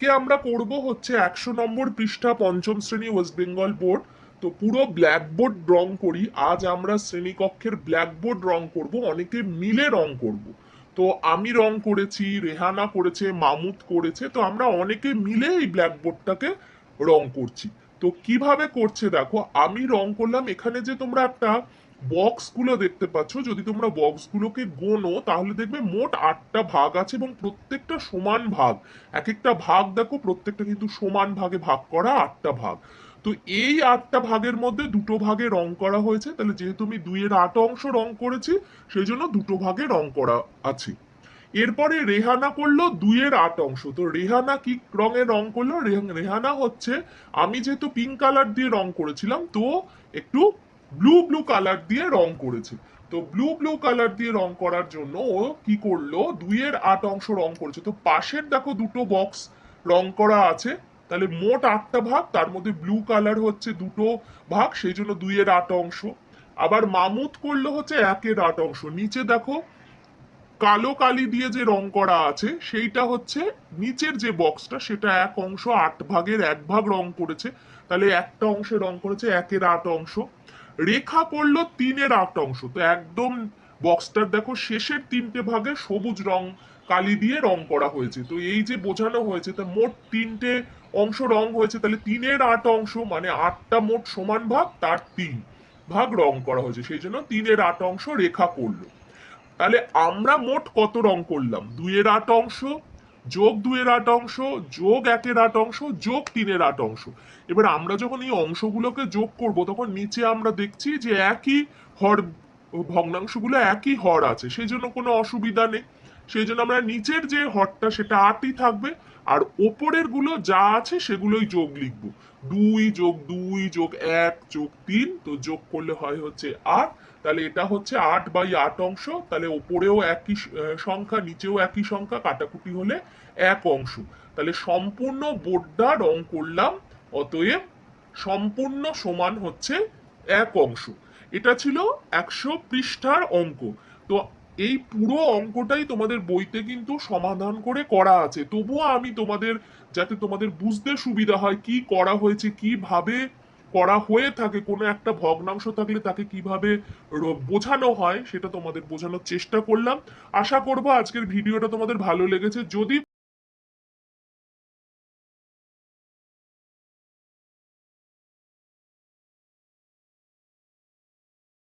কে আমরা করব হচ্ছে 100 নম্বর পৃষ্ঠা পঞ্চম শ্রেণী ওয়েস্ট বেঙ্গল বোর্ড। তো পুরো ব্ল্যাকবোর্ড রং করি। আজ আমরা শ্রেণীকক্ষের ব্ল্যাকবোর্ড রং করব, অনেকে মিলে রং করব। তো আমি রং করেছি, রেহানা করেছে, মামুদ করেছে, তো আমরা অনেকে মিলে এই ব্ল্যাকবোর্ডটাকে রং করছি। তো কিভাবে করছে দেখো, আমি রং করলাম। এখানে যে তোমরা একটা বক্স গুলো দেখতে পাচ্ছ, যদি তোমরা বক্স গুলোকে গোনো তাহলে দেখবে মোট 8টা ভাগ আছে এবং প্রত্যেকটা সমান ভাগ। এক একটা ভাগ দেখো, প্রত্যেকটা কিন্তু সমান ভাগে ভাগ করা 8টা ভাগ। তো এই 8টা ভাগের মধ্যে দুটো ভাগে রং করা হয়েছে, তাহলে যেহেতু আমি 2-8 অংশ রং করেছি সেই জন্য দুটো ভাগে রং করা আছে। এরপরে রেহানা করলো 2-8 অংশ। তো রেহানা কি রঙে রং করলো? রেহানা হচ্ছে, আমি যেহেতু পিঙ্ক কালার দিয়ে রং করেছিলাম তো একটু ব্লু ব্লু কালার দিয়ে রং করেছে। তো ব্লু ব্লু কালার দিয়ে রং করার জন্য ও কি করলো, 2-8 অংশ রং করেছে। তো পাশের দেখো দুটো বক্স রং করা আছে, তাহলে মোট 8টা ভাগ, তার মধ্যে ব্লু কালার হচ্ছে দুটো ভাগ, সেই জন্য 2-8 অংশ। আবার মামুদ করলো হচ্ছে 1-8 অংশ। নিচে দেখো কালো কালি দিয়ে যে রং করা আছে সেইটা হচ্ছে নিচের যে বক্সটা, সেটা এক অংশ 8 ভাগের 1 ভাগ রং করেছে, তাহলে একটা অংশে রং করেছে 1-8 অংশ। রেখা করলো 3-8 অংশ। তো একদম বক্সটার দেখো শেষের 3টে ভাগে সবুজ রং কালি দিয়ে রং করা হয়েছে। তো এই যে বোঝানো হয়েছে, তা মোট 3টে অংশ রং হয়েছে, তাহলে 3-8 অংশ মানে 8টা মোট সমান ভাগ, তার 3 ভাগ রং করা হয়েছে, সেই জন্য 3-8 অংশ রেখা করলো। তাহলে আমরা মোট কত রং করলাম? 2-8 অংশ যোগ 2-8 অংশ যোগ 1-8 অংশ যোগ 3-8 অংশ। এবার আমরা যখন এই অংশগুলোকে যোগ করব তখন নিচে আমরা দেখছি যে একই হর, ভগ্নাংশগুলো একই হর আছে, সেই জন্য কোনো অসুবিধা নেই। সেই জন্য আমরা নিচের যে হরটা সেটা 8ই থাকবে, আর ওপরের গুলো যা আছে সেগুলোই যোগ লিখব। 2+2+1+3, তো যোগ করলে হয় হচ্ছে 8। তাহলে এটা হচ্ছে 8/8 অংশ। তাহলে ওপরেও একই সংখ্যা, নিচেও একই সংখ্যা, কাটাকুটি হলে 1 অংশ। তাহলে সম্পূর্ণ বোর্ডটা রং করলাম, অতএব সম্পূর্ণ সমান হচ্ছে 1 অংশ। এটা ছিল 100 পৃষ্ঠার অঙ্ক। তো এই পুরো অঙ্কটাই তোমাদের বইতে কিন্তু সমাধান করে করা আছে, তবুও আমি তোমাদের, যাতে তোমাদের বুঝতে সুবিধা হয় কি করা হয়েছে, কিভাবে করা হয়ে থাকে, কোনো একটা ভগ্নাংশ থাকলে তাকে কিভাবে বোঝানো হয় সেটা তোমাদের বোঝানোর চেষ্টা করলাম। আশা করব আজকের ভিডিওটা তোমাদের ভালো লেগেছে। যদি